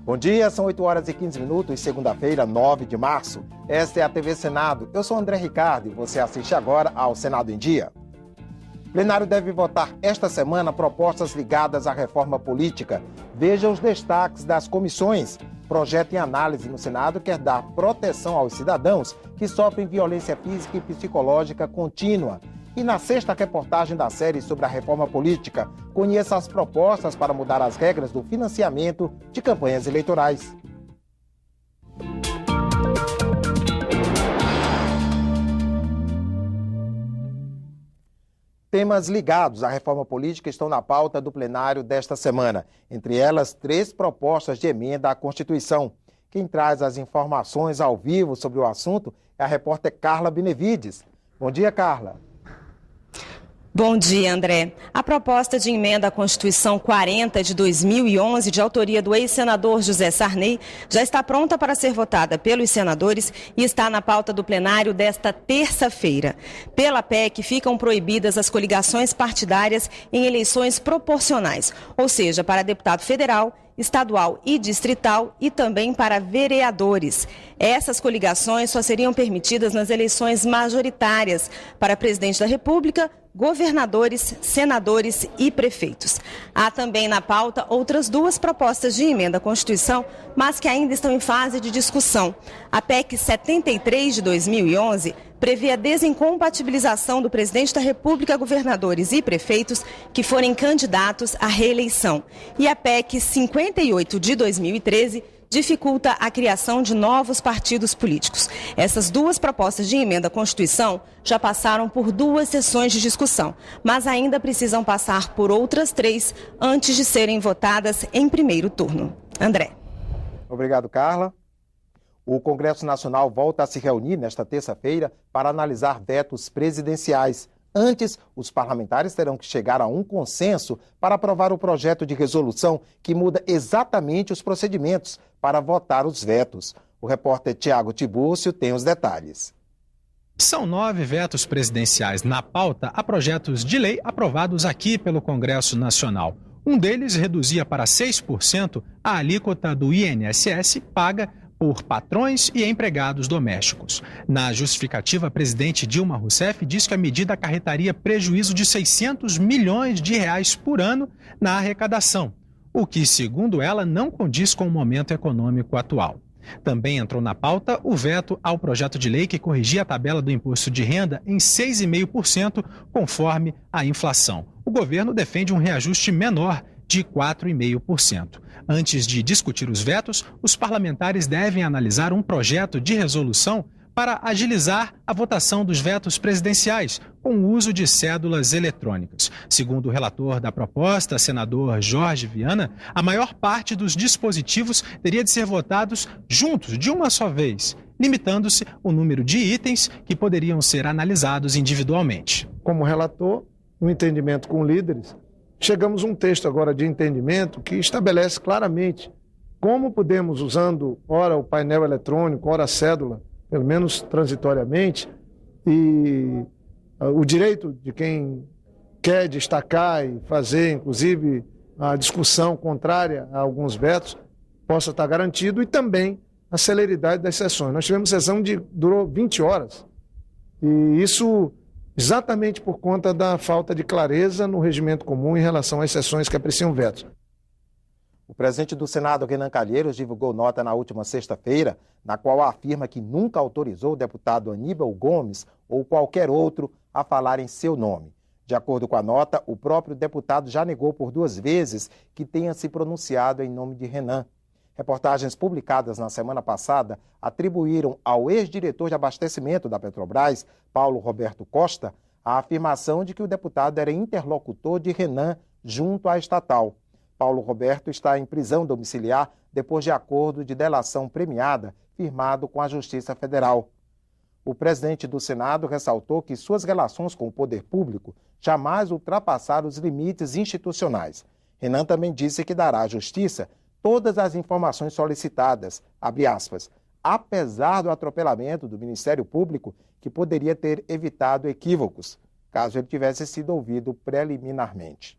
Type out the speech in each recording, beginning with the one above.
Bom dia, são 8 horas e 15 minutos, segunda-feira, 9 de março. Esta é a TV Senado. Eu sou André Ricardo e você assiste agora ao Senado em Dia. O plenário deve votar esta semana propostas ligadas à reforma política. Veja os destaques das comissões. Projeto em análise no Senado quer dar proteção aos cidadãos que sofrem violência física e psicológica contínua. E na sexta reportagem da série sobre a reforma política, conheça as propostas para mudar as regras do financiamento de campanhas eleitorais. Temas ligados à reforma política estão na pauta do plenário desta semana. Entre elas, 3 propostas de emenda à Constituição. Quem traz as informações ao vivo sobre o assunto é a repórter Carla Benevides. Bom dia, Carla. Bom dia, André. A proposta de emenda à Constituição 40 de 2011, de autoria do ex-senador José Sarney, já está pronta para ser votada pelos senadores e está na pauta do plenário desta terça-feira. Pela PEC, ficam proibidas as coligações partidárias em eleições proporcionais, ou seja, para deputado federal, estadual e distrital e também para vereadores. Essas coligações só seriam permitidas nas eleições majoritárias para presidente da República, governadores, senadores e prefeitos. Há também na pauta outras 2 propostas de emenda à Constituição, mas que ainda estão em fase de discussão. A PEC 73 de 2011 prevê a desincompatibilização do presidente da República, governadores e prefeitos que forem candidatos à reeleição. E a PEC 58 de 2013 dificulta a criação de novos partidos políticos. Essas 2 propostas de emenda à Constituição já passaram por 2 sessões de discussão, mas ainda precisam passar por outras 3 antes de serem votadas em primeiro turno. André. Obrigado, Carla. O Congresso Nacional volta a se reunir nesta terça-feira para analisar vetos presidenciais. Antes, os parlamentares terão que chegar a um consenso para aprovar o projeto de resolução que muda exatamente os procedimentos para votar os vetos. O repórter Tiago Tibúrcio tem os detalhes. São 9 vetos presidenciais na pauta a projetos de lei aprovados aqui pelo Congresso Nacional. Um deles reduzia para 6% a alíquota do INSS paga por patrões e empregados domésticos. Na justificativa, a presidente Dilma Rousseff diz que a medida acarretaria prejuízo de 600 milhões de reais por ano na arrecadação, o que, segundo ela, não condiz com o momento econômico atual. Também entrou na pauta o veto ao projeto de lei que corrigia a tabela do imposto de renda em 6,5%, conforme a inflação. O governo defende um reajuste menor de 4,5%. Antes de discutir os vetos, os parlamentares devem analisar um projeto de resolução para agilizar a votação dos vetos presidenciais com o uso de cédulas eletrônicas. Segundo o relator da proposta, senador Jorge Viana, a maior parte dos dispositivos teria de ser votados juntos, de uma só vez, limitando-se o número de itens que poderiam ser analisados individualmente. Como relator, no entendimento com líderes, chegamos a um texto agora de entendimento que estabelece claramente como podemos, usando ora o painel eletrônico, ora a cédula, pelo menos transitoriamente, e o direito de quem quer destacar e fazer, inclusive, a discussão contrária a alguns vetos, possa estar garantido, e também a celeridade das sessões. Nós tivemos sessão que durou 20 horas, e isso exatamente por conta da falta de clareza no regimento comum em relação às sessões que apreciam vetos. O presidente do Senado, Renan Calheiros, divulgou nota na última sexta-feira, na qual afirma que nunca autorizou o deputado Aníbal Gomes ou qualquer outro a falar em seu nome. De acordo com a nota, o próprio deputado já negou por 2 vezes que tenha se pronunciado em nome de Renan. Reportagens publicadas na semana passada atribuíram ao ex-diretor de abastecimento da Petrobras, Paulo Roberto Costa, a afirmação de que o deputado era interlocutor de Renan junto à estatal. Paulo Roberto está em prisão domiciliar depois de acordo de delação premiada firmado com a Justiça Federal. O presidente do Senado ressaltou que suas relações com o poder público jamais ultrapassaram os limites institucionais. Renan também disse que dará à Justiça todas as informações solicitadas, abre aspas, apesar do atropelamento do Ministério Público, que poderia ter evitado equívocos, caso ele tivesse sido ouvido preliminarmente.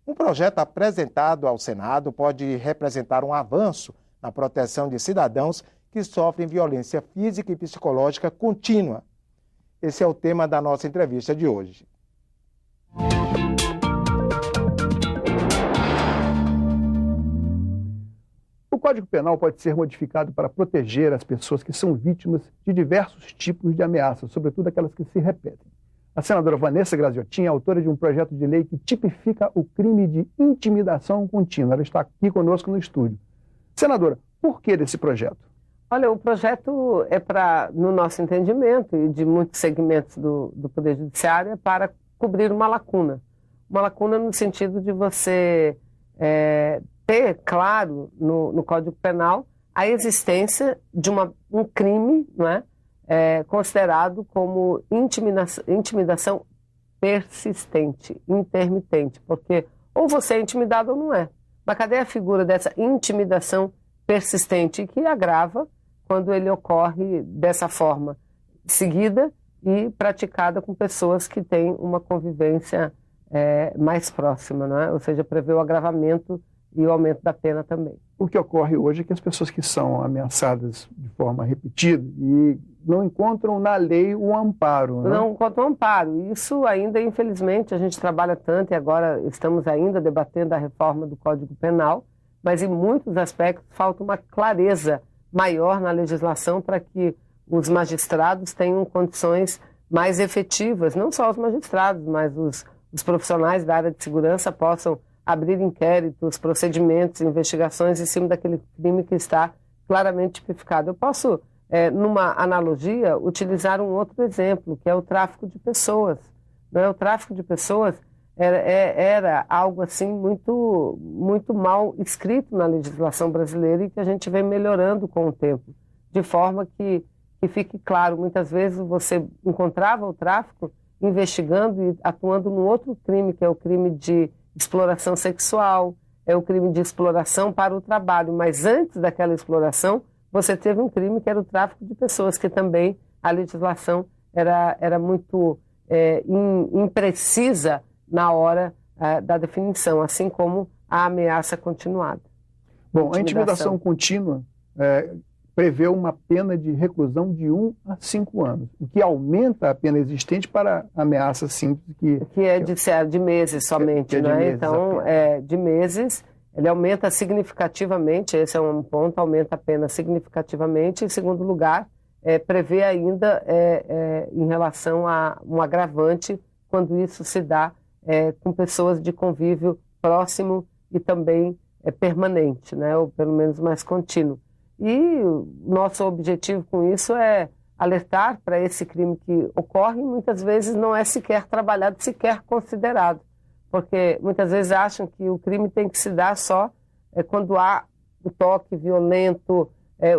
Um projeto apresentado ao Senado pode representar um avanço na proteção de cidadãos que sofrem violência física e psicológica contínua. Esse é o tema da nossa entrevista de hoje. O Código Penal pode ser modificado para proteger as pessoas que são vítimas de diversos tipos de ameaças, sobretudo aquelas que se repetem. A senadora Vanessa Graziotin é autora de um projeto de lei que tipifica o crime de intimidação contínua. Ela está aqui conosco no estúdio. Senadora, por que desse projeto? Olha, o projeto é para, no nosso entendimento, e de muitos segmentos do Poder Judiciário, é para cobrir uma lacuna. Uma lacuna no sentido de você ter claro no Código Penal a existência de um crime, não é? Considerado como intimidação persistente, intermitente, porque ou você é intimidado ou não é. Mas cadê a figura dessa intimidação persistente que agrava quando ele ocorre dessa forma seguida e praticada com pessoas que têm uma convivência mais próxima, não é? Ou seja, prevê o agravamento e o aumento da pena também. O que ocorre hoje é que as pessoas que são ameaçadas de forma repetida e não encontram na lei o amparo. Né? Não encontram amparo. Isso ainda, infelizmente, a gente trabalha tanto e agora estamos ainda debatendo a reforma do Código Penal, mas em muitos aspectos falta uma clareza maior na legislação para que os magistrados tenham condições mais efetivas, não só os magistrados, mas os profissionais da área de segurança possam abrir inquéritos, procedimentos, investigações em cima daquele crime que está claramente tipificado. Eu posso, numa analogia, utilizar um outro exemplo, que é o tráfico de pessoas. Não é? O tráfico de pessoas era algo assim muito, muito mal escrito na legislação brasileira e que a gente vem melhorando com o tempo, de forma que fique claro, muitas vezes você encontrava o tráfico investigando e atuando num outro crime, que é o crime de exploração sexual, é o crime de exploração para o trabalho, mas antes daquela exploração, você teve um crime que era o tráfico de pessoas, que também a legislação era muito imprecisa na hora da definição, assim como a ameaça continuada. Bom, a intimidação contínua prevê uma pena de reclusão de 1 a 5 anos, o que aumenta a pena existente para ameaça simples. Que é de meses somente, não é? Então, de meses, ele aumenta significativamente, esse é um ponto, aumenta a pena significativamente. Em segundo lugar, prevê ainda em relação a um agravante quando isso se dá com pessoas de convívio próximo e também permanente, né? Ou pelo menos mais contínuo. E o nosso objetivo com isso é alertar para esse crime que ocorre e muitas vezes não é sequer trabalhado, sequer considerado. Porque muitas vezes acham que o crime tem que se dar só quando há o toque violento,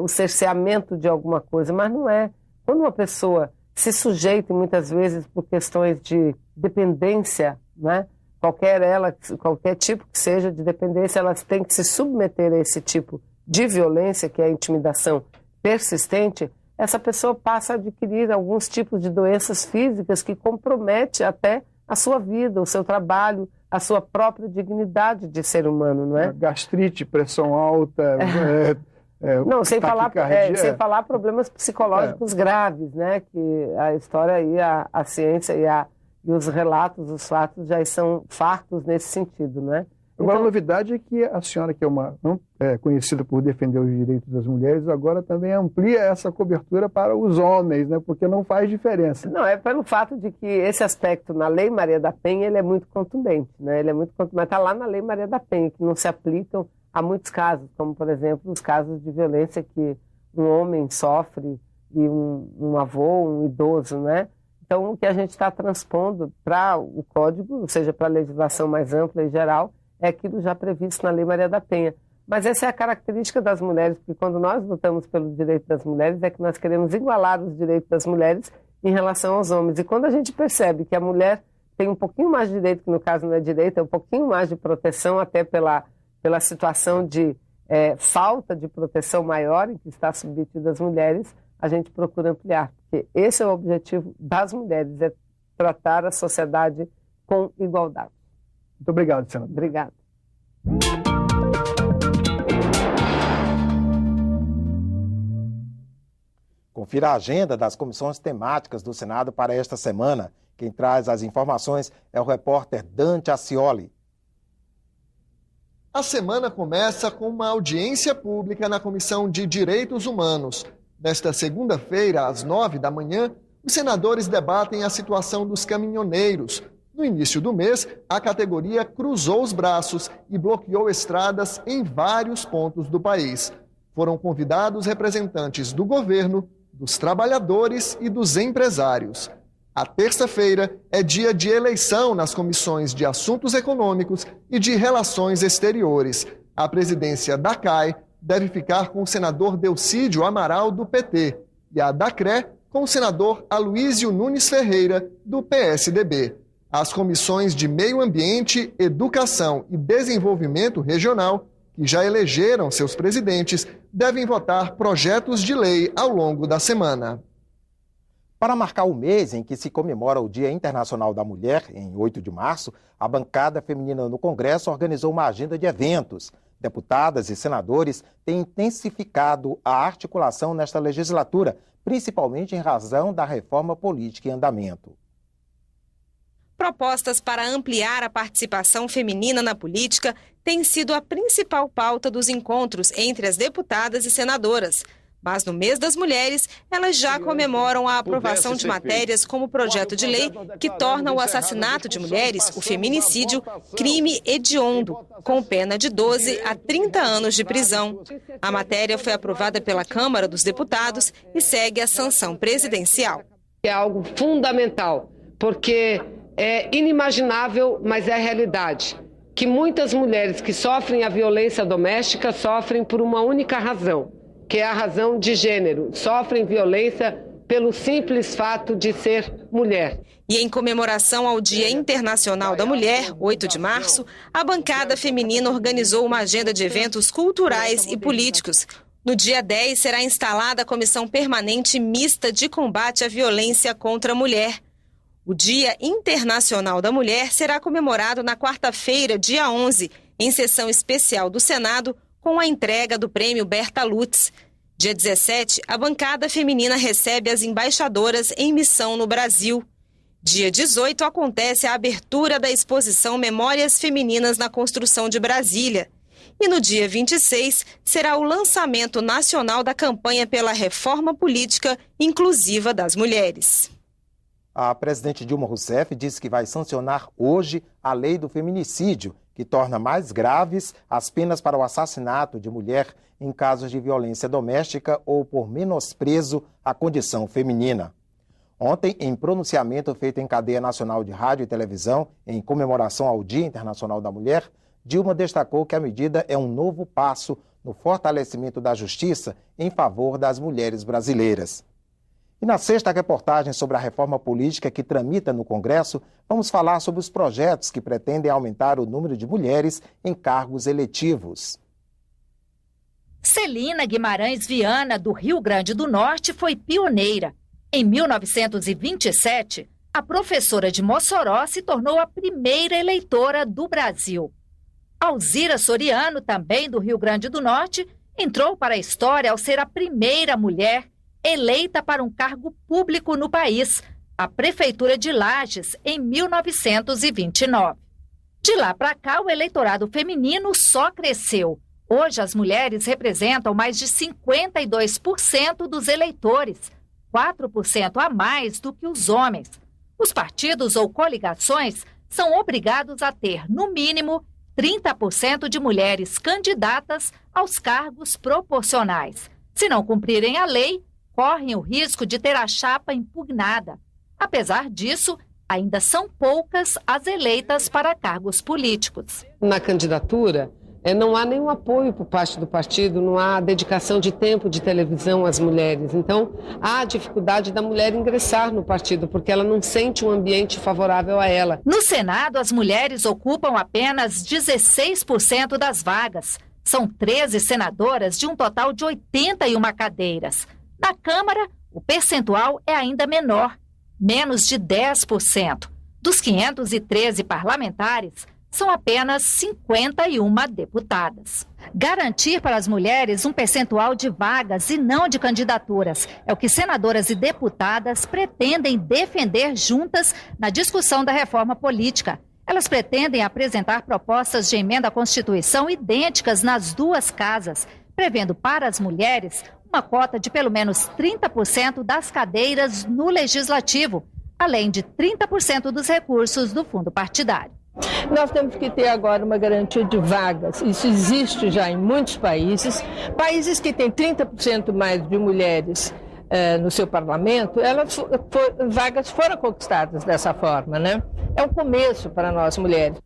o cerceamento de alguma coisa, mas não é. Quando uma pessoa se sujeita, muitas vezes por questões de dependência, né? Qualquer tipo que seja de dependência, elas têm que se submeter a esse tipo de violência, que é a intimidação persistente, essa pessoa passa a adquirir alguns tipos de doenças físicas que comprometem até a sua vida, o seu trabalho, a sua própria dignidade de ser humano, não é? Gastrite, pressão alta... Não, sem falar problemas psicológicos graves, né? Que a história e a ciência e os relatos, os fatos já são fartos nesse sentido, né? Agora, a novidade é que a senhora, que é conhecida por defender os direitos das mulheres, agora também amplia essa cobertura para os homens, né? Porque não faz diferença. Não, é pelo fato de que esse aspecto na Lei Maria da Penha ele é muito contundente, né? Ele é muito contundente, mas está lá na Lei Maria da Penha, que não se aplicam a muitos casos, como, por exemplo, os casos de violência que um homem sofre e um avô, um idoso, né? Então, o que a gente está transpondo para o Código, ou seja, para a legislação mais ampla e geral, é aquilo já previsto na Lei Maria da Penha. Mas essa é a característica das mulheres, porque quando nós lutamos pelo direito das mulheres, é que nós queremos igualar os direitos das mulheres em relação aos homens. E quando a gente percebe que a mulher tem um pouquinho mais de direito, que no caso não é direito, é um pouquinho mais de proteção, até pela situação de falta de proteção maior em que está submetida as mulheres, a gente procura ampliar. Porque esse é o objetivo das mulheres, é tratar a sociedade com igualdade. Muito obrigado, senador. Obrigada. Confira a agenda das comissões temáticas do Senado para esta semana. Quem traz as informações é o repórter Dante Ascioli. A semana começa com uma audiência pública na Comissão de Direitos Humanos. Nesta segunda-feira, às 9 da manhã, os senadores debatem a situação dos caminhoneiros. No início do mês, a categoria cruzou os braços e bloqueou estradas em vários pontos do país. Foram convidados representantes do governo, dos trabalhadores e dos empresários. A terça-feira é dia de eleição nas comissões de Assuntos Econômicos e de Relações Exteriores. A presidência da CAI deve ficar com o senador Delcídio Amaral, do PT, e a da CRE com o senador Aloísio Nunes Ferreira, do PSDB. As comissões de Meio Ambiente, Educação e Desenvolvimento Regional, que já elegeram seus presidentes, devem votar projetos de lei ao longo da semana. Para marcar o mês em que se comemora o Dia Internacional da Mulher, em 8 de março, a bancada feminina no Congresso organizou uma agenda de eventos. Deputadas e senadores têm intensificado a articulação nesta legislatura, principalmente em razão da reforma política em andamento. Propostas para ampliar a participação feminina na política têm sido a principal pauta dos encontros entre as deputadas e senadoras. Mas no mês das mulheres, elas já comemoram a aprovação de matérias como o projeto de lei que torna o assassinato de mulheres, o feminicídio, crime hediondo, com pena de 12 a 30 anos de prisão. A matéria foi aprovada pela Câmara dos Deputados e segue a sanção presidencial. É algo fundamental, porque é inimaginável, mas é a realidade, que muitas mulheres que sofrem a violência doméstica sofrem por uma única razão, que é a razão de gênero, sofrem violência pelo simples fato de ser mulher. E em comemoração ao Dia Internacional da Mulher, 8 de março, a bancada feminina organizou uma agenda de eventos culturais e políticos. No dia 10 será instalada a Comissão Permanente Mista de Combate à Violência contra a Mulher. O Dia Internacional da Mulher será comemorado na quarta-feira, dia 11, em sessão especial do Senado, com a entrega do prêmio Berta Lutz. Dia 17, a bancada feminina recebe as embaixadoras em missão no Brasil. Dia 18, acontece a abertura da exposição Memórias Femininas na Construção de Brasília. E no dia 26, será o lançamento nacional da campanha pela reforma política inclusiva das mulheres. A presidente Dilma Rousseff disse que vai sancionar hoje a lei do feminicídio, que torna mais graves as penas para o assassinato de mulher em casos de violência doméstica ou por menosprezo à condição feminina. Ontem, em pronunciamento feito em cadeia nacional de rádio e televisão, em comemoração ao Dia Internacional da Mulher, Dilma destacou que a medida é um novo passo no fortalecimento da justiça em favor das mulheres brasileiras. E na sexta reportagem sobre a reforma política que tramita no Congresso, vamos falar sobre os projetos que pretendem aumentar o número de mulheres em cargos eletivos. Celina Guimarães Viana, do Rio Grande do Norte, foi pioneira. Em 1927, a professora de Mossoró se tornou a primeira eleitora do Brasil. Alzira Soriano, também do Rio Grande do Norte, entrou para a história ao ser a primeira mulher eleita para um cargo público no país, a Prefeitura de Lages, em 1929. De lá para cá, o eleitorado feminino só cresceu. Hoje, as mulheres representam mais de 52% dos eleitores, 4% a mais do que os homens. Os partidos ou coligações são obrigados a ter, no mínimo, 30% de mulheres candidatas aos cargos proporcionais. Se não cumprirem a lei, correm o risco de ter a chapa impugnada. Apesar disso, ainda são poucas as eleitas para cargos políticos. Na candidatura, não há nenhum apoio por parte do partido, não há dedicação de tempo de televisão às mulheres. Então, há a dificuldade da mulher ingressar no partido, porque ela não sente um ambiente favorável a ela. No Senado, as mulheres ocupam apenas 16% das vagas. São 13 senadoras de um total de 81 cadeiras. Na Câmara, o percentual é ainda menor, menos de 10%. Dos 513 parlamentares, são apenas 51 deputadas. Garantir para as mulheres um percentual de vagas e não de candidaturas é o que senadoras e deputadas pretendem defender juntas na discussão da reforma política. Elas pretendem apresentar propostas de emenda à Constituição idênticas nas duas casas, prevendo para as mulheres uma cota de pelo menos 30% das cadeiras no Legislativo, além de 30% dos recursos do fundo partidário. Nós temos que ter agora uma garantia de vagas. Isso existe já em muitos países. Países que têm 30% mais de mulheres no seu parlamento, vagas foram conquistadas dessa forma, né? É um começo para nós mulheres.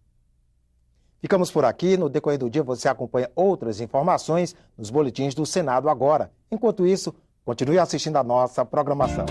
Ficamos por aqui. No decorrer do dia você acompanha outras informações nos boletins do Senado Agora. Enquanto isso, continue assistindo a nossa programação.